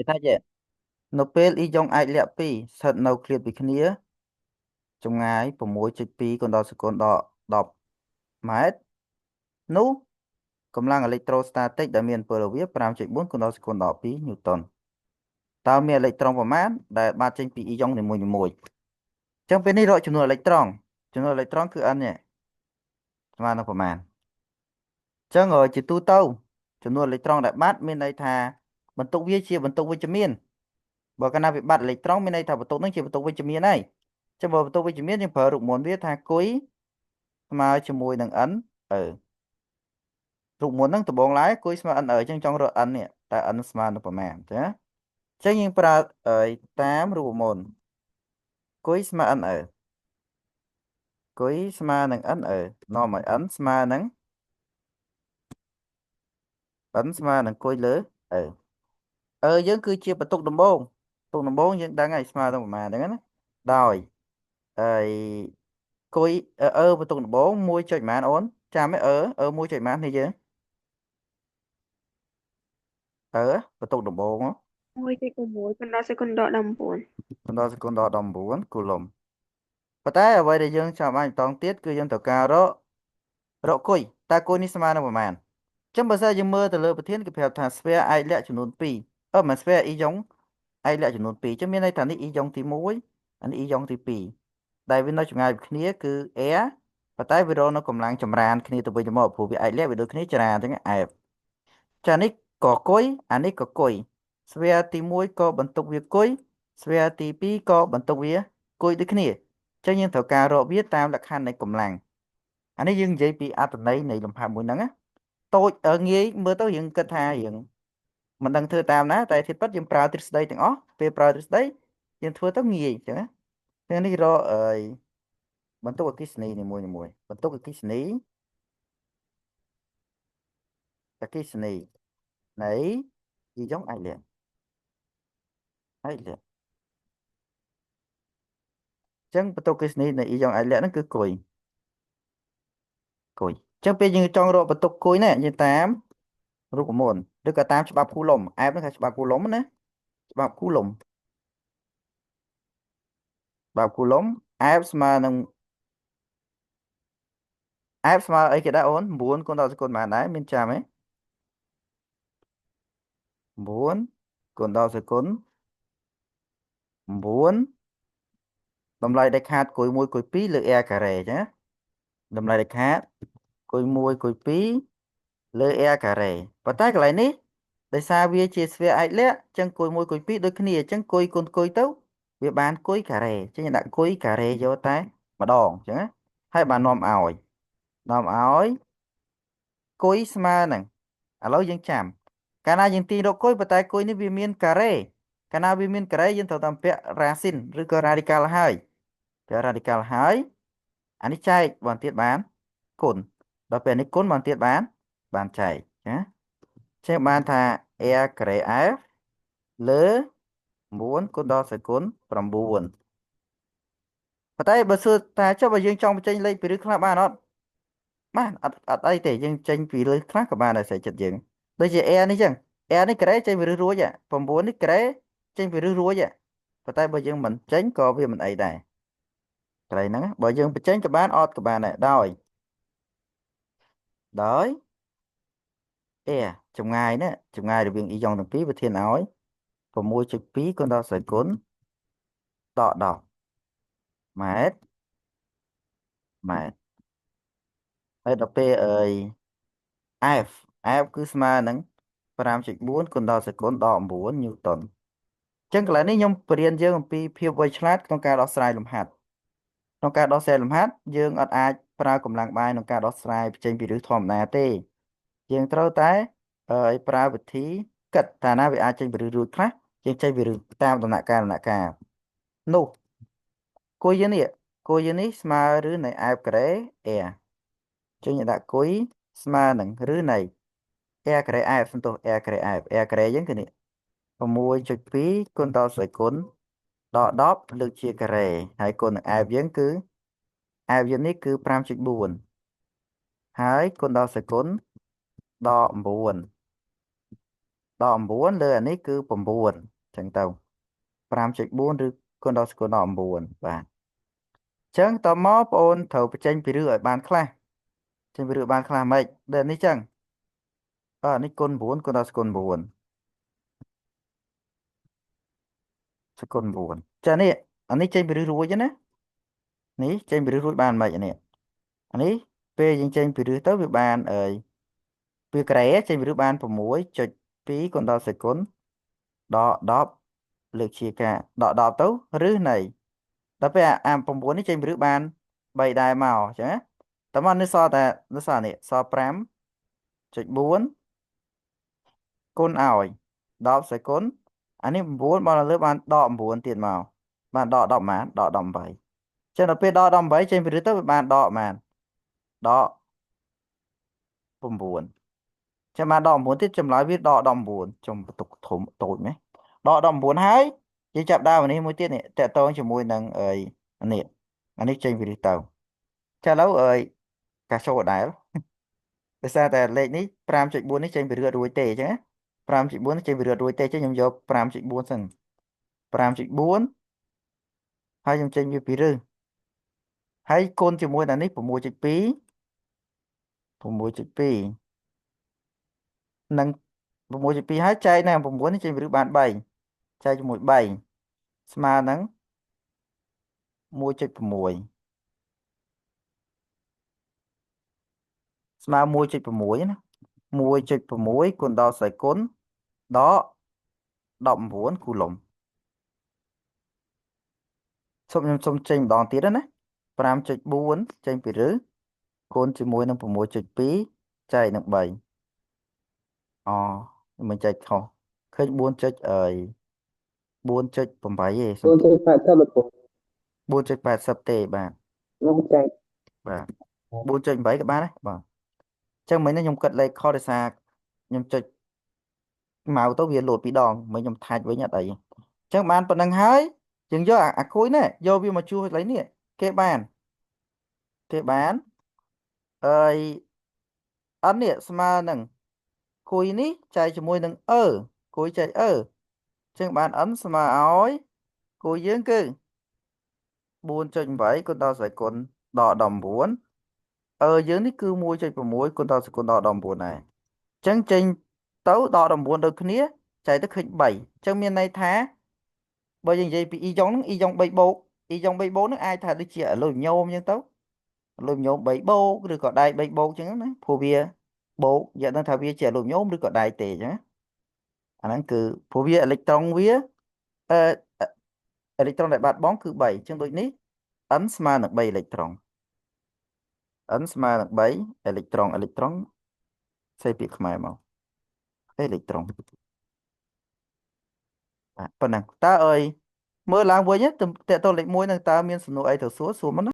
គេថាចេះនៅពេលអ៊ីយ៉ុងអាចលាក់ពីស្ថិតនៅឃ្លាតពីគ្នាចម្ងាយ6.2កុណដល់សេគុណដល់10ម៉ែត្រនោះកម្លាំងអេឡិចត្រូស្តាទិកដែលមានពលវា5.4កុណដល់សេគុណដល់2ញូតុនតើមានអេឡិចត្រូនប្រមាណដែលបាត់ចេញពីអ៊ីយ៉ុងនីមួយៗចឹងពេលនេះរកចំនួនអេឡិចត្រូនគឺ n នេះស្មើនឹងប្រមាណចឹងជាទូទៅចំនួនអេឡិចត្រូនដែលបាត់មានន័យថាបន្ទុកវាជាបន្ទុកវិជ្ជមានបើកាលណាវាបាត់អេឡិចត្រូនមានន័យថាបន្ទុកហ្នឹងជាបន្ទុកវិជ្ជមានហើយចឹងបើបន្ទុកវិជ្ជមានយើងប្រើរូបមន្តវាថាគុយស្មើជាមួយនឹង n រូបមន្តហ្នឹងដំបូងឡើយគុយស្មើ n ចឹងចង់រក n នេះតើ n ស្មើនឹងប្រមាណចាចឹងយើងប្រើតាមរូបមន្តគុយស្មើ n គុយស្មើនឹង n នាំឲ្យ n ស្មើនឹង ស្មើនឹងគុយលើយើងគឺជាបន្ទុកដំបូងយើងដឹងហើយស្មើនឹងប្រមាណហ្នឹងណាដោយហើយគុយបន្ទុកដំបូង1ចុចប៉ុន្មានអូនចាំទេ1ចុចប៉ុន្មាននេះយើងបន្ទុកដំបូងហ៎1.6កណ្ដោសេគុណដក19បណ្ដោះសេគុណដល់19គូឡុំប៉ុន្តែអ្វីដែលយើងចាំបាច់បន្តទៀតគឺយើងត្រូវការរកគុយតើគុយនេះស្មើនឹងប្រមាណអញ្ចឹងបើសិនយើងមើលទៅលើប្រធានគេប្រាប់ថាស្វែរអាចលាក់ចំនួន2មិនស្វែរអ៊ីយ៉ុងអាចលាក់ចំនួន2អញ្ចឹងមានន័យថានេះអ៊ីយ៉ុងទី1អានេះអ៊ីយ៉ុងទី2ដែលវានៅចម្ងាយពីគ្នាគឺ air ប៉ុន្តែវារកនៅកម្លាំងចម្រានគ្នាទៅវិញទៅមកព្រោះវាអាចលាក់វាដូចគ្នាចរាអញ្ចឹង F ចានេះក៏គុយអានេះក៏គុយស្វែរទី1ក៏បន្ទុកវាគុយស្វែរទី2ក៏បន្ទុកវាគុយដូចគ្នាអញ្ចឹងយើងត្រូវការរកវាតាមលក្ខខណ្ឌនៃកម្លាំងអានេះយើងនិយាយពីអត្ថន័យនៃលំហាត់មួយហ្នឹងណាតូចងាយមើលទៅយើងគិតថាយើងមិនដឹងធ្វើតាមណាតែធៀបពិតយើងប្រើទ្រឹស្ដីទាំងអស់ពេលប្រើទ្រឹស្ដីយើងធ្វើទៅងាយអញ្ចឹងណាពេលនេះរកបន្ទុកអគ្គិសនីនីមួយបន្ទុកអគ្គិសនីនៃយីយ៉ុងអាចលាក់អញ្ចឹងបន្ទុកអគ្គិសនីនៃយីយ៉ុងអាចលាក់ហ្នឹងគឺគុយអញ្ចឹងពេលយើងចង់រកបន្ទុកគុយណាយើងតាមរូបមន្តឬក៏តាមច្បាប់គូឡុំអែបហ្នឹងគេច្បាប់គូឡុំណាច្បាប់គូឡុំអែបស្មើនឹងអីគេដែរអូន9គុណដល់សកុនប៉ុន្មានដែរមានចាំទេ9គុណដល់សកុន9តម្លៃដែលខាតគុយ1គុយ2លើ r ការ៉េអញ្ចឹងណាតម្លៃដែលខាតគុយ1គុយ2លើ r ការ៉េប៉ុន្តែកន្លែងនេះដោយសារវាជាស្វែរអាចលាក់អញ្ចឹងគុយ1គុយ2ដូចគ្នាអញ្ចឹងគុយគុណគុយទៅវាបានគុយការ៉េអញ្ចឹងដាក់គុយការ៉េយកតែម្ដងអញ្ចឹងណាហើយបាននាំឲ្យគុយស្មើនឹងឥឡូវយើងចាំកាលណាយើងទាញរកគុយប៉ុន្តែគុយនេះវាមានការ៉េកាលណាវាមានការ៉េយើងត្រូវតាមពាក្យរ៉ាស៊ីនឬក៏រ៉ាឌីកាល់ហើយពាក្យរ៉ាឌីកាល់ហើយអានេះចែកបន្ទៀតបានគុណដល់ពេលនេះគុណបន្ទៀតបានចែកណាចេះបានថា r ការ៉េ f លើ9គុណដល់សកុន9ប៉ុន្តែបើសួរថាចុះបើយើងចង់បញ្ចេញលេខពីរឹសខ្លះបានអត់បានអត់អីទេយើងចេញពីរឹសខ្លះក៏បានដែរស្អីចិត្តយើងដូចជា air នេះចឹង air នេះការ៉េចេញពីរឹសរួច9នេះការ៉េចេញពីរឹសរួចប៉ុន្តែបើយើងមិនចេញក៏វាមិនអីដែរកន្លែងហ្នឹងបើយើងបញ្ចេញក៏បានអត់ក៏បានដែរដោយ air ចម្ងាយណាចម្ងាយរវាងអ៊ីយ៉ុងទាំងពីរវាធានឲ្យ6.2គុណដល់សីគុណដក10ម៉ែត្រម៉ែត្រហើយដល់ពេលF F គឺស្មើនឹង5.4គុណដល់សីគុណដក9ញូតុនអញ្ចឹងកន្លែងនេះខ្ញុំបរៀនយើងអំពីភាពវៃឆ្លាតក្នុងការដោះស្រាយលំហាត់ក្នុងការដោះស្រាយលំហាត់យើងអត់អាចប្រើកម្លាំងបាយក្នុងការដោះស្រាយចេញពីឫសធម្មតាទេយើងត្រូវតែប្រើវិធីគិតថាណាវាអាចចេញពីឫសរួចខ្លះយើងចេញពីឫសតាមដំណាក់កាលនោះគួយយើងនេះស្មើឬនៃ f ការ៉េ r ចឹងយើងដាក់គុយស្មើនឹងឬនៃ r ការ៉េ f សន្ទុះ r ការ៉េ f r ការ៉េយើងគឺនេះ6.2គុណដល់សីគុណដក10លើកជាការ៉េហើយគុណនឹង f យើងគឺ f យើងនេះគឺ5.4ហើយគុណដល់សីគុណដក9 ដក9លើអានេះគឺ9ចឹងទៅ5.4ឬគុណដល់សកុលដល់9បាទចឹងតមកបងអូនត្រូវបញ្ចេញពីរឺឲ្យបានខ្លះចេញពីរឺបានខ្លះម៉េចដូចនេះចឹងនេះគុណ9គុណដល់សកុល9សកុល9ចានេះអានេះចេញពីរឺរួចណានេះចេញពីរឺរួចបានម៉េចអានេះអានេះពេលយើងចេញពីរឺទៅវាបានវាក្រេចេញពីរឺបាន6.2គុណដល់សេគុណដក10លើកជាការដក10ទៅឬនៃដល់ពេលអា9នេះចេញពីរឺបាន3ដែរមកអញ្ចឹងណាតើមកនេះសល់តែនេះសល់នេះសល់5.4គុណឲ្យ10សេគុណអានេះ9បនលើបានដក9ទៀតមកបានដក10ម៉ានដក18ចឹងដល់ពេលដក18ចេញពីរឺទៅវាបានដកម៉ានដក9ចាំបានដក9ទៀតចម្លើយវាដក19ចំបន្ទុកធំតូចไหมដក19ហើយយើងចាប់ដើមអានេះមួយទៀតនេះតកតងជាមួយនឹងនេះអានេះចេញពីនេះទៅចាឥឡូវកាសចូលដដែលដោយសារតែលេខនេះ5.4នេះចេញពីរឺរួចទេអញ្ចឹងណា5.4នេះចេញពីរឺរួចទេអញ្ចឹងខ្ញុំយក5.4សិន5.4ហើយខ្ញុំចេញវាពីរឺហើយគុណជាមួយនឹងនេះ6.2 6.2និង6.2ហើយចែកនឹង9នេះចេញពីរឺបាន3ចែកជាមួយ3ស្មើនឹង1.6ស្មើ1.6ណា1.6គុណដល់សេគុណដក19គូឡុំខ្ញុំសុំចេញម្ដងទៀតណា5.4ចេញពីរឺគុណជាមួយនឹង6.2ចែកនឹង3អូមិនចែកខុសឃើញ4.8ទេសុំទោស4.80ទេបាទបាទ4.8ក៏បានដែរបាទអញ្ចឹងមិញនេះខ្ញុំគិតលេខខុសដោយសារខ្ញុំចុចម៉ៅទៅវាលោតពីរដងមិញខ្ញុំថាច់វិញអត់អីអញ្ចឹងបានប៉ុណ្្នឹងហើយយើងយកអាគុយនេះយកវាមកជួសលេខនេះគេបានអើយអត់នេះស្មើនឹងគុយនេះចែកជាមួយនឹងគុយចែកអញ្ចឹងបាន n ស្មើឲ្យគុយយើងគឺ4.8គុណដល់សេគុណដក19យើងនេះគឺ1.6គុណដល់សេគុណដក19ដែរអញ្ចឹងចេញទៅដក9ដូចគ្នាចែកទៅឃើញ3អញ្ចឹងមានន័យថាបើយើងនិយាយពី e យ៉ុងហ្នឹង e យ៉ុង3បូក e យ៉ុង3បូកហ្នឹងអាចថាដូចជាលុយញោមអញ្ចឹងទៅលុយញោម3បូកឬក៏ដែក3បូកអញ្ចឹងណាព្រោះវាបូកយកដឹងថាវាជាលុយញោមឬក៏ដែកទេអញ្ចឹងអាហ្នឹងគឺព្រោះវាអេឡិចត្រូនវាអឺអេឡិចត្រូនដែលបាត់បង់គឺ3អញ្ចឹងដូចនេះ n ស្មើនឹង3អេឡិចត្រូន n ស្មើនឹង3អេឡិចត្រូនសេពាក្យខ្មែរមកអេឡិចត្រូនបាទប៉ុណ្ណឹងតើមើលឡើងវិញទៅតេតតលេខ1នឹងតើមានសំណួរអីទៅសួរមកណា